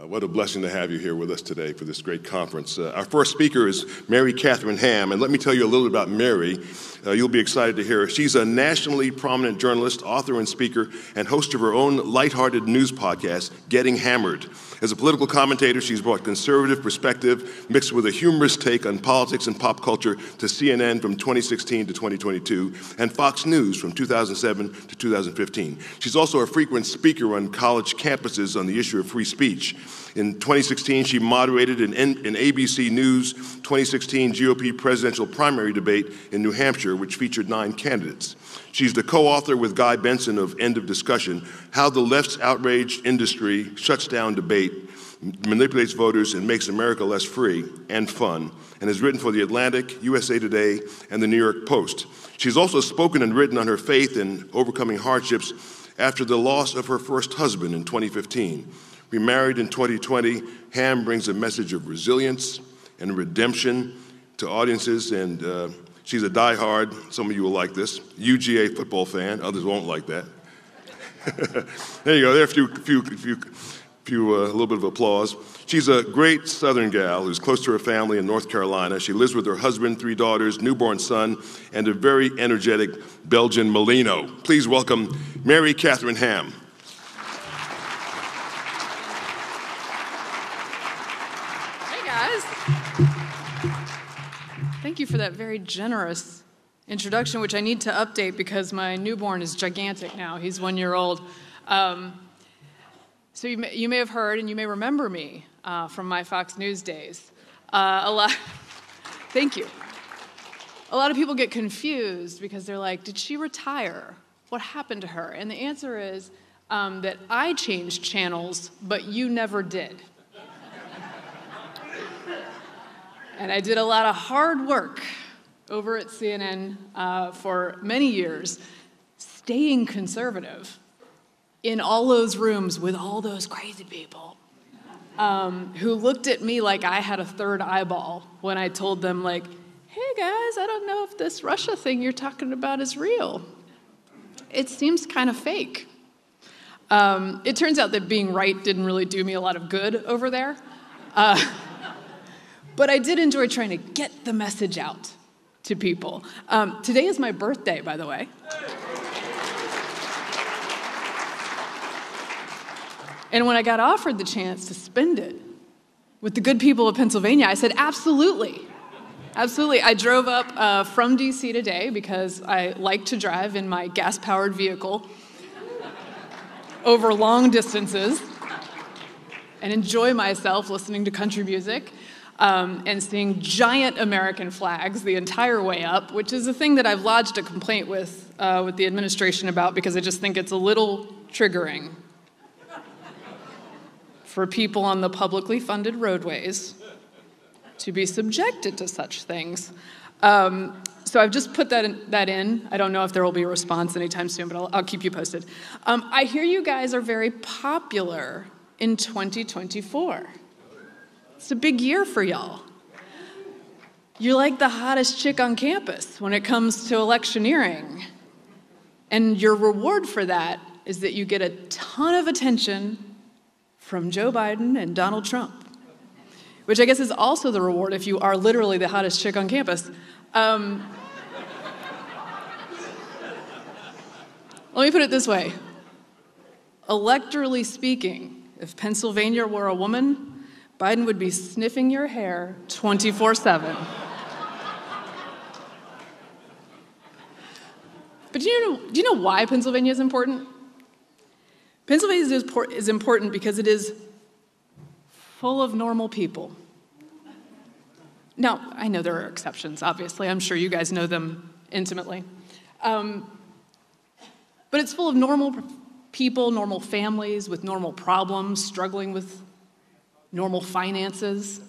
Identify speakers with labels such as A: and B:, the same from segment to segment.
A: What a blessing to have you here with us today for this great conference. Our first speaker is Mary Katherine Ham, and let me tell you a little about Mary. You'll be excited to hear her. She's a nationally prominent journalist, author, and speaker, and host of her own lighthearted news podcast, Getting Hammered. As a political commentator, she's brought conservative perspective mixed with a humorous take on politics and pop culture to CNN from 2016 to 2022, and Fox News from 2007 to 2015. She's also a frequent speaker on college campuses on the issue of free speech. In 2016, she moderated an ABC News 2016 GOP presidential primary debate in New Hampshire, which featured 9 candidates. She's the co-author with Guy Benson of End of Discussion, How the Left's Outraged Industry Shuts Down Debate, Manipulates Voters, and Makes America Less Free and Fun, and has written for The Atlantic, USA Today, and The New York Post. She's also spoken and written on her faith in overcoming hardships after the loss of her first husband in 2015. Remarried in 2020, Ham brings a message of resilience and redemption to audiences, and she's a diehard, some of you will like this, UGA football fan. Others won't like that. There you go. There are a little bit of applause. She's a great Southern gal who's close to her family in North Carolina. She lives with her husband, 3 daughters, newborn son, and a very energetic Belgian Merlino. Please welcome Mary Katherine Ham.
B: Thank you for that very generous introduction, which I need to update because my newborn is gigantic now. He's 1 year old. So you may have heard and you may remember me from my Fox News days. Thank you. A lot of people get confused because they're like, did she retire? What happened to her? And the answer is that I changed channels, but you never did. And I did a lot of hard work over at CNN for many years, staying conservative in all those rooms with all those crazy people who looked at me like I had a third eyeball when I told them, like, hey guys, I don't know if this Russia thing you're talking about is real. It seems kind of fake. It turns out that being right didn't really do me a lot of good over there. But I did enjoy trying to get the message out to people. Today is my birthday, by the way. And when I got offered the chance to spend it with the good people of Pennsylvania, I said, absolutely. Absolutely. I drove up from D.C. today because I like to drive in my gas-powered vehicle over long distances and enjoy myself listening to country music. And seeing giant American flags the entire way up, which is a thing that I've lodged a complaint with the administration about because I just think it's a little triggering for people on the publicly funded roadways to be subjected to such things. So I've just put that in. I don't know if there will be a response anytime soon, but I'll keep you posted. I hear you guys are very popular in 2024. It's a big year for y'all. You're like the hottest chick on campus when it comes to electioneering. And your reward for that is that you get a ton of attention from Joe Biden and Donald Trump, which I guess is also the reward if you are literally the hottest chick on campus. Let me put it this way. Electorally speaking, if Pennsylvania were a woman, Biden would be sniffing your hair 24/7. But do you know why Pennsylvania is important? Pennsylvania is important because it is full of normal people. Now, I know there are exceptions, obviously. I'm sure you guys know them intimately. But it's full of normal people, normal families with normal problems, struggling with normal finances.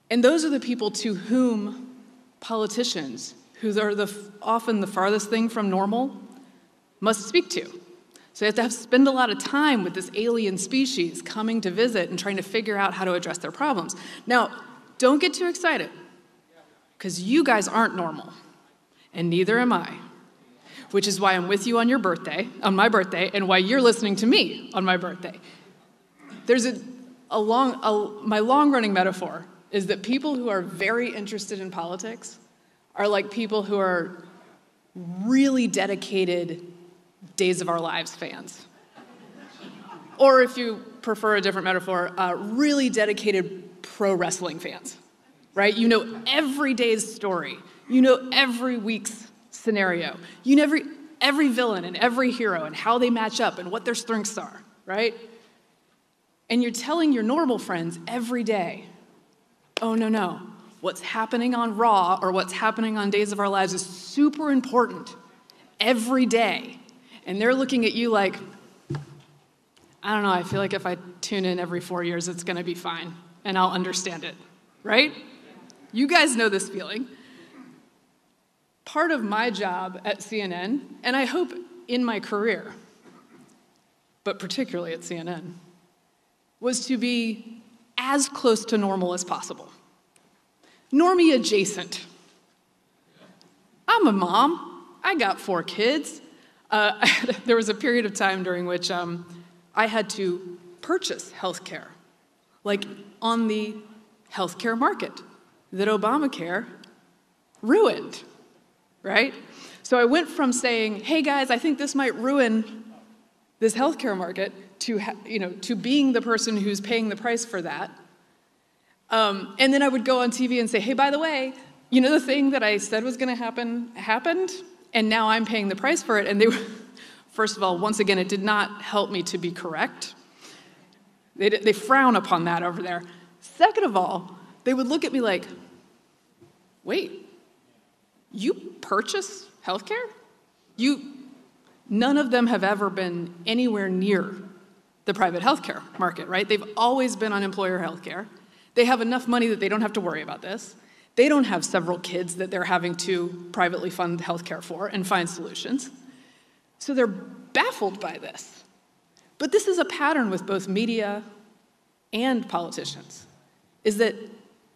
B: And those are the people to whom politicians, who are often the farthest thing from normal, must speak to. So you have to spend a lot of time with this alien species coming to visit and trying to figure out how to address their problems. Now, don't get too excited, because you guys aren't normal, and neither am I, which is why I'm with you on my birthday, and why you're listening to me on my birthday. There's my long-running metaphor is that people who are very interested in politics are like people who are really dedicated Days of Our Lives fans. Or if you prefer a different metaphor, really dedicated pro wrestling fans, right? You know every day's story. You know every week's scenario. You know every villain and every hero and how they match up and what their strengths are, right? And you're telling your normal friends every day, oh, no, what's happening on Raw or what's happening on Days of Our Lives is super important every day. And they're looking at you like, I don't know, I feel like if I tune in every 4 years, it's going to be fine, and I'll understand it, right? You guys know this feeling. Part of my job at CNN, and I hope in my career, but particularly at CNN, was to be as close to normal as possible. Normie adjacent. I'm a mom. I got 4 kids. There was a period of time during which I had to purchase health care, like on the healthcare market that Obamacare ruined, right? So I went from saying, hey guys, I think this might ruin this healthcare market to being the person who's paying the price for that. And then I would go on TV and say, hey, by the way, you know the thing that I said was going to happen happened, and now I'm paying the price for it. And first of all, once again, it did not help me to be correct. They frown upon that over there. Second of all, they would look at me like, wait, you purchase healthcare? None of them have ever been anywhere near the private healthcare market, right? They've always been on employer healthcare. They have enough money that they don't have to worry about this. They don't have several kids that they're having to privately fund healthcare for and find solutions. So they're baffled by this. But this is a pattern with both media and politicians, is that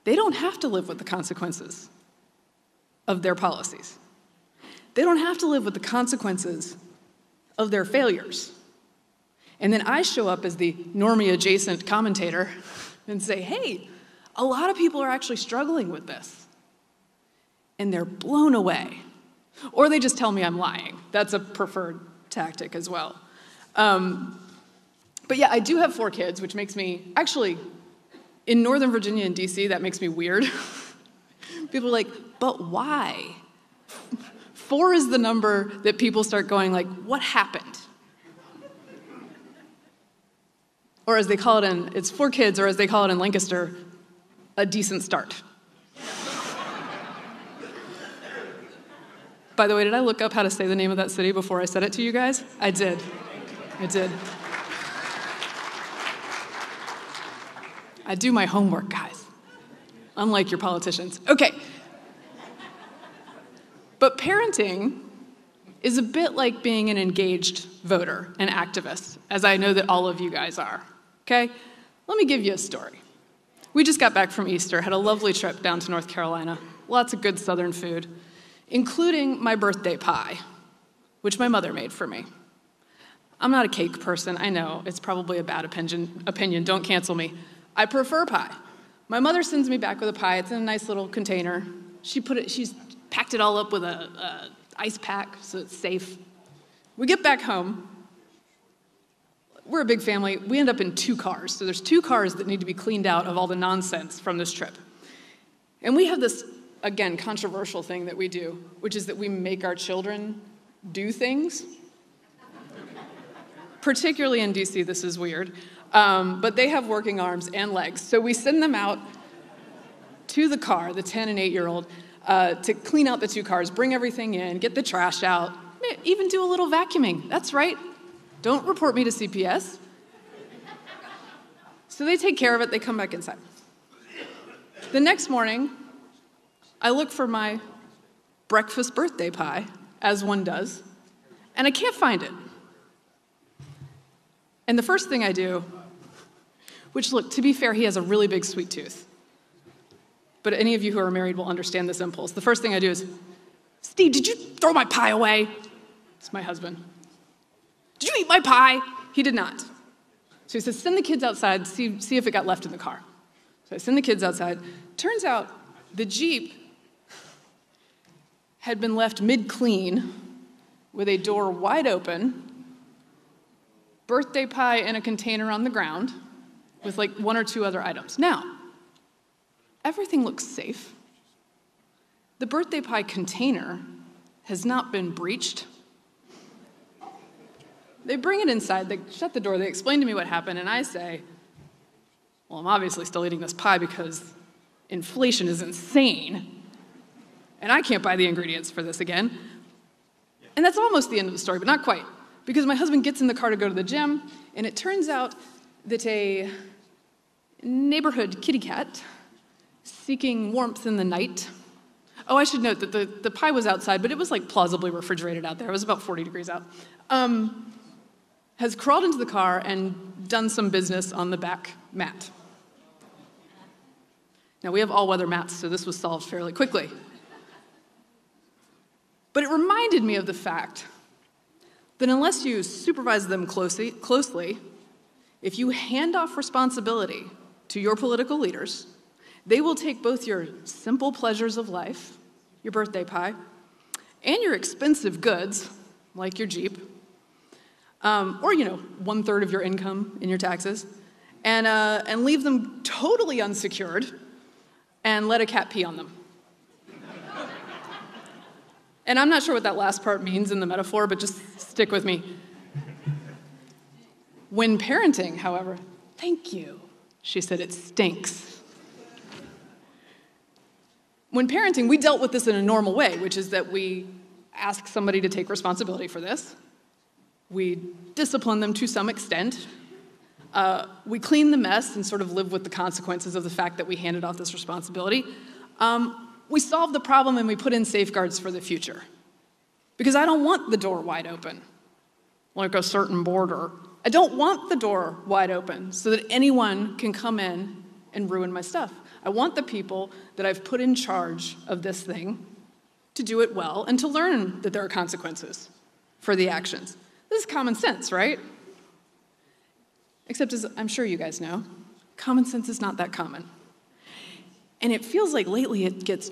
B: they don't have to live with the consequences of their policies. They don't have to live with the consequences of their failures. And then I show up as the normie-adjacent commentator and say, hey, a lot of people are actually struggling with this. And they're blown away. Or they just tell me I'm lying. That's a preferred tactic as well. But yeah, I do have 4 kids, which makes me, actually, in Northern Virginia and DC, that makes me weird. People are like, but why? 4 is the number that people start going like, what happened? Or as they call it it's 4 kids, or as they call it in Lancaster, a decent start. By the way, did I look up how to say the name of that city before I said it to you guys? I did. I do my homework, guys. Unlike your politicians. Okay. But parenting is a bit like being an engaged voter, an activist, as I know that all of you guys are. Okay? Let me give you a story. We just got back from Easter, had a lovely trip down to North Carolina. Lots of good Southern food, including my birthday pie, which my mother made for me. I'm not a cake person. I know. It's probably a bad opinion. Don't cancel me. I prefer pie. My mother sends me back with a pie. It's in a nice little container. She's packed it all up with a ice pack so it's safe. We get back home. We're a big family. We end up in 2 cars. So there's 2 cars that need to be cleaned out of all the nonsense from this trip. And we have this, again, controversial thing that we do, which is that we make our children do things. Particularly in DC, this is weird. But they have working arms and legs. So we send them out to the car, the 10 and 8-year-old, to clean out the 2 cars, bring everything in, get the trash out, even do a little vacuuming. That's right. Don't report me to CPS. So they take care of it. They come back inside. The next morning, I look for my breakfast birthday pie, as one does, and I can't find it. And the first thing I do, which, look, to be fair, he has a really big sweet tooth. But any of you who are married will understand this impulse. The first thing I do is, Steve, did you throw my pie away? It's my husband. Did you eat my pie? He did not. So he says, send the kids outside, see if it got left in the car. So I send the kids outside. Turns out the Jeep had been left mid-clean with a door wide open, birthday pie in a container on the ground with like 1 or 2 other items. Now, everything looks safe. The birthday pie container has not been breached. They bring it inside, they shut the door, they explain to me what happened, and I say, well, I'm obviously still eating this pie because inflation is insane, and I can't buy the ingredients for this again. And that's almost the end of the story, but not quite, because my husband gets in the car to go to the gym, and it turns out that a neighborhood kitty cat seeking warmth in the night. Oh, I should note that the pie was outside, but it was like plausibly refrigerated out there. It was about 40 degrees out. Has crawled into the car and done some business on the back mat. Now, we have all-weather mats, so this was solved fairly quickly. But it reminded me of the fact that unless you supervise them closely, if you hand off responsibility to your political leaders, they will take both your simple pleasures of life, your birthday pie, and your expensive goods, like your Jeep, or 1/3 of your income in your taxes, and leave them totally unsecured and let a cat pee on them. And I'm not sure what that last part means in the metaphor, but just stick with me. When parenting, however, thank you, she said, it stinks. When parenting, we dealt with this in a normal way, which is that we ask somebody to take responsibility for this. We discipline them to some extent. We clean the mess and sort of live with the consequences of the fact that we handed off this responsibility. We solve the problem and we put in safeguards for the future. Because I don't want the door wide open, like a certain border. I don't want the door wide open so that anyone can come in and ruin my stuff. I want the people that I've put in charge of this thing to do it well and to learn that there are consequences for the actions. This is common sense, right? Except, as I'm sure you guys know, common sense is not that common. And it feels like lately it gets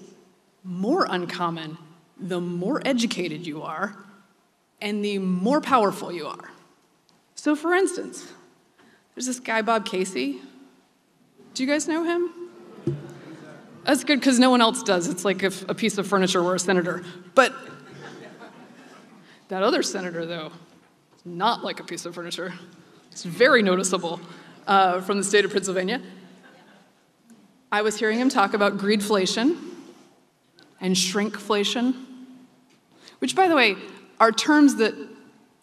B: more uncommon the more educated you are and the more powerful you are. So for instance, there's this guy, Bob Casey. Do you guys know him? That's good because no one else does. It's like if a piece of furniture were a senator. But that other senator, though, is not like a piece of furniture. It's very noticeable from the state of Pennsylvania. I was hearing him talk about greedflation and shrinkflation, which, by the way, are terms that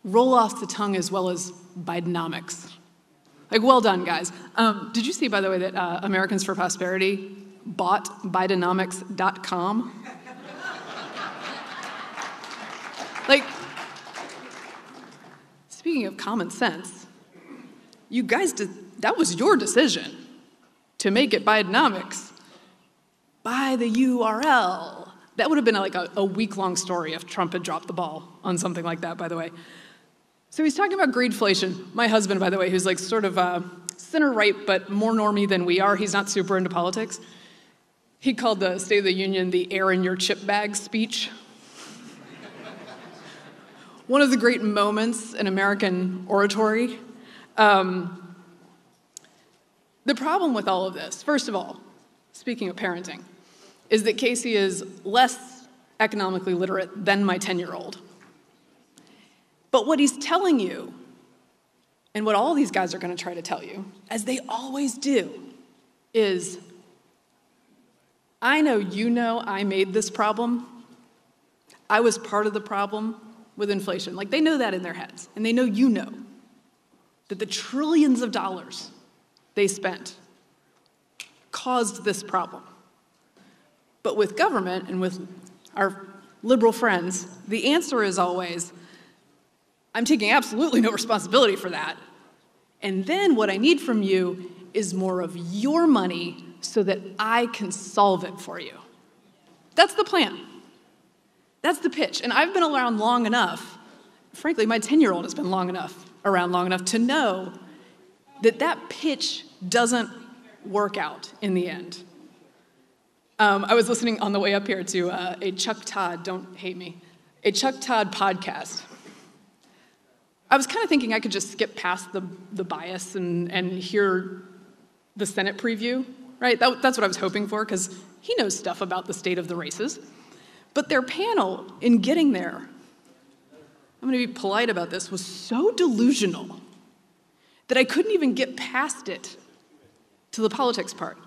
B: roll off the tongue as well as Bidenomics. Like, well done, guys. Did you see, by the way, that Americans for Prosperity bought Bidenomics.com? Like, speaking of common sense, you guys that was your decision to make it Bidenomics. Buy the URL. That would have been like a week-long story if Trump had dropped the ball on something like that, by the way. So he's talking about greedflation. My husband, by the way, who's like sort of center-right but more normie than we are, he's not super into politics. He called the State of the Union the air in your chip bag speech. One of the great moments in American oratory. The problem with all of this, first of all, speaking of parenting, is that Casey is less economically literate than my 10-year-old. But what he's telling you, and what all these guys are going to try to tell you, as they always do, is, I know you know I made this problem. I was part of the problem with inflation. Like, they know that in their heads, and they know you know that the trillions of dollars they spent caused this problem. But with government and with our liberal friends, the answer is always, I'm taking absolutely no responsibility for that. And then what I need from you is more of your money so that I can solve it for you. That's the plan. That's the pitch. And I've been around long enough, frankly, my 10-year-old has been around long enough to know that pitch doesn't work out in the end. I was listening on the way up here to a Chuck Todd, don't hate me, a Chuck Todd podcast. I was kind of thinking I could just skip past the bias and hear the Senate preview, right? That's what I was hoping for, because he knows stuff about the state of the races. But their panel, in getting there, I'm going to be polite about this, was so delusional that I couldn't even get past it to the politics part.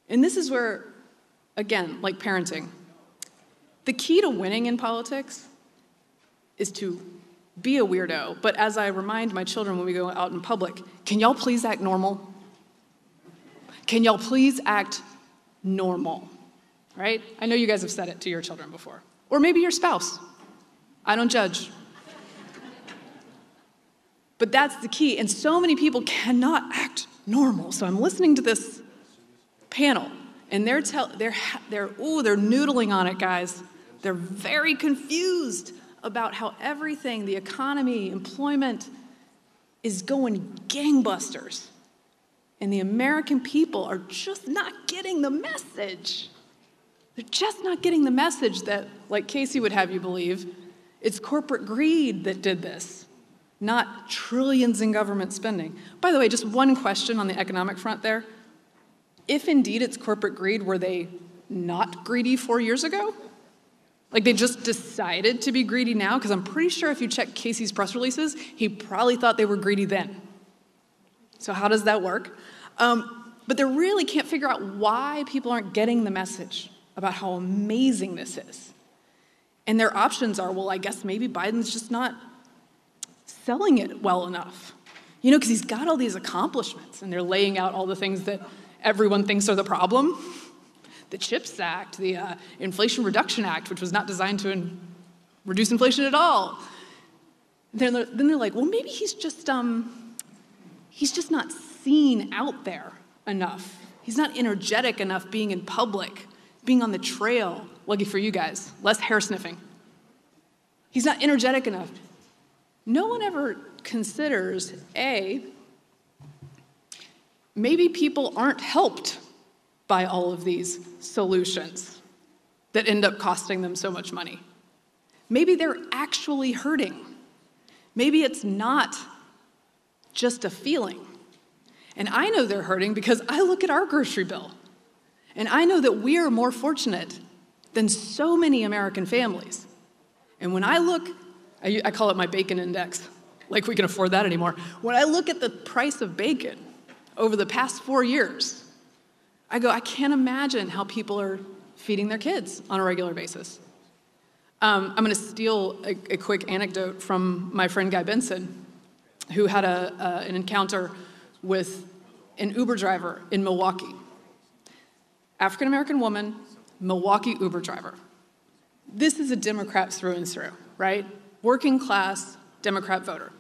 B: And this is where, again, like parenting, the key to winning in politics is to be a weirdo. But as I remind my children when we go out in public, can y'all please act normal? Can y'all please act normal? Right? I know you guys have said it to your children before. Or maybe your spouse. I don't judge. But that's the key. And so many people cannot act normal. So I'm listening to this panel, and they're noodling on it, guys. They're very confused about how everything, the economy, employment, is going gangbusters. And the American people are just not getting the message. They're just not getting the message that, like Casey would have you believe, it's corporate greed that did this, not trillions in government spending. By the way, just one question on the economic front there. If indeed it's corporate greed, were they not greedy 4 years ago? Like they just decided to be greedy now? Because I'm pretty sure if you check Casey's press releases, he probably thought they were greedy then. So how does that work? But they really can't figure out why people aren't getting the message about how amazing this is. And their options are, well, I guess maybe Biden's just not selling it well enough. You know, because he's got all these accomplishments, and they're laying out all the things that everyone thinks are the problem. The CHIPS Act, the Inflation Reduction Act, which was not designed to reduce inflation at all. Then they're like, well, maybe he's just not seen out there enough. He's not energetic enough being in public, being on the trail. Lucky for you guys, less hair sniffing. He's not energetic enough. No one ever considers, maybe people aren't helped by all of these solutions that end up costing them so much money. Maybe they're actually hurting. Maybe it's not just a feeling. And I know they're hurting because I look at our grocery bill, and I know that we are more fortunate than so many American families. And when I look, I call it my bacon index, like we can afford that anymore. When I look at the price of bacon over the past 4 years, I go, I can't imagine how people are feeding their kids on a regular basis. I'm going to steal a quick anecdote from my friend Guy Benson, who had an encounter with an Uber driver in Milwaukee. African-American woman, Milwaukee Uber driver. This is a Democrat through and through, right? Working class Democrat voter.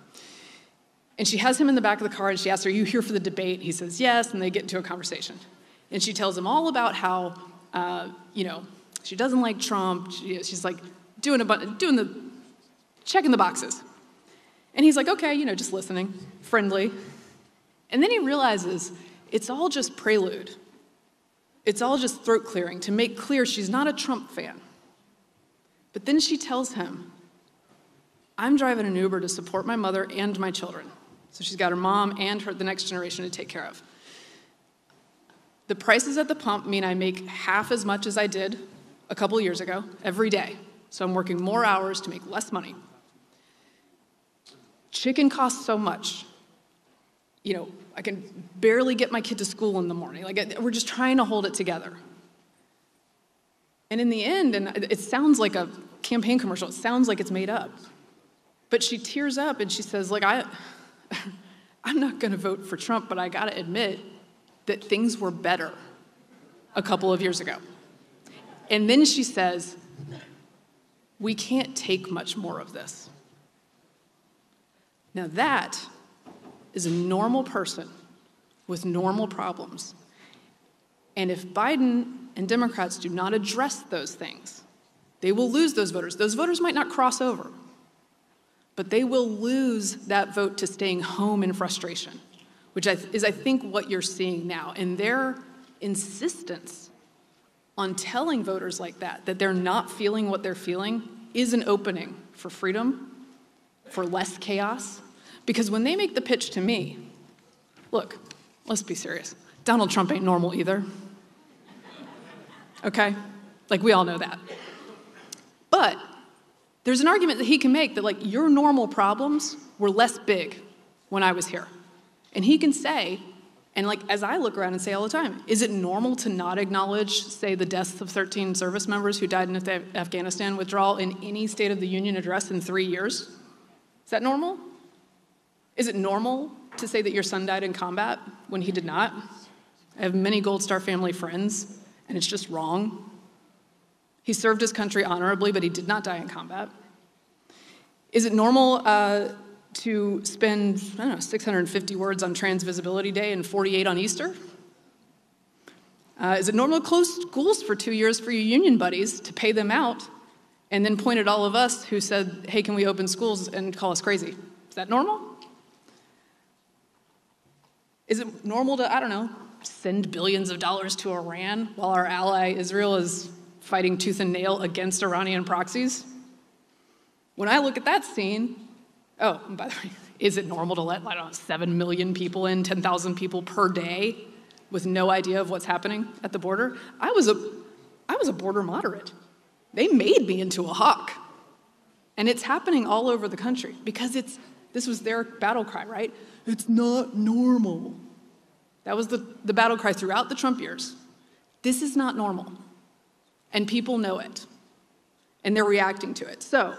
B: And she has him in the back of the car, and she asks, are you here for the debate? He says, yes, and they get into a conversation. And she tells him all about how, she doesn't like Trump. She's like checking the boxes. And he's like, okay, just listening, friendly. And then he realizes it's all just prelude. It's all just throat clearing to make clear she's not a Trump fan. But then she tells him, I'm driving an Uber to support my mother and my children. So she's got her mom and the next generation to take care of. The prices at the pump mean I make half as much as I did a couple years ago every day. So I'm working more hours to make less money. Chicken costs so much. I can barely get my kid to school in the morning. We're just trying to hold it together. And in the end, and it sounds like a campaign commercial, it sounds like it's made up. But she tears up and she says, I'm not going to vote for Trump, but I got to admit that things were better a couple of years ago. And then she says, we can't take much more of this. Now that is a normal person with normal problems. And if Biden and Democrats do not address those things, they will lose those voters. Those voters might not cross over, but they will lose that vote to staying home in frustration, which is, I think, what you're seeing now. And their insistence on telling voters like that they're not feeling what they're feeling, is an opening for freedom, for less chaos. Because when they make the pitch to me, look, let's be serious. Donald Trump ain't normal either. Okay? Like, we all know that. But there's an argument that he can make that, like, your normal problems were less big when I was here. And he can say, and like, as I look around and say all the time, is it normal to not acknowledge, say, the deaths of 13 service members who died in the Afghanistan withdrawal in any State of the Union address in 3 years? Is that normal? Is it normal to say that your son died in combat when he did not? I have many Gold Star family friends, and it's just wrong. He served his country honorably, but he did not die in combat. Is it normal to spend, 650 words on Trans Visibility Day and 48 on Easter? Is it normal to close schools for 2 years for your union buddies, to pay them out, and then point at all of us who said, hey, can we open schools, and call us crazy? Is that normal? Is it normal to, send billions of dollars to Iran while our ally Israel is fighting tooth and nail against Iranian proxies? When I look at that scene, oh, and by the way, is it normal to let, 7 million people in, 10,000 people per day with no idea of what's happening at the border? I was a border moderate. They made me into a hawk. And it's happening all over the country because this was their battle cry, right? It's not normal. That was the battle cry throughout the Trump years. This is not normal. And people know it. And they're reacting to it. So,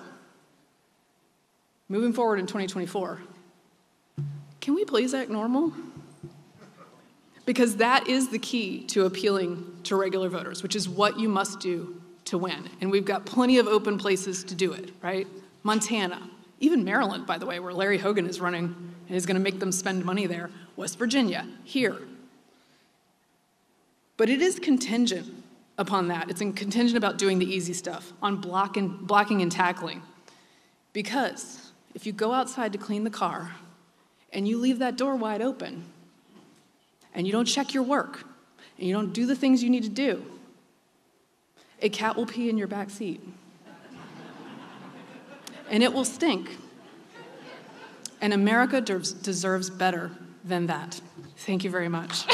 B: moving forward in 2024, can we please act normal? Because that is the key to appealing to regular voters, which is what you must do to win. And we've got plenty of open places to do it, right? Montana, even Maryland, by the way, where Larry Hogan is running and is going to make them spend money there. West Virginia, here. But it is contingent upon that. It's contingent about doing the easy stuff, on blocking and tackling. Because if you go outside to clean the car and you leave that door wide open and you don't check your work and you don't do the things you need to do, a cat will pee in your back seat. And it will stink. And America deserves better than that. Thank you very much.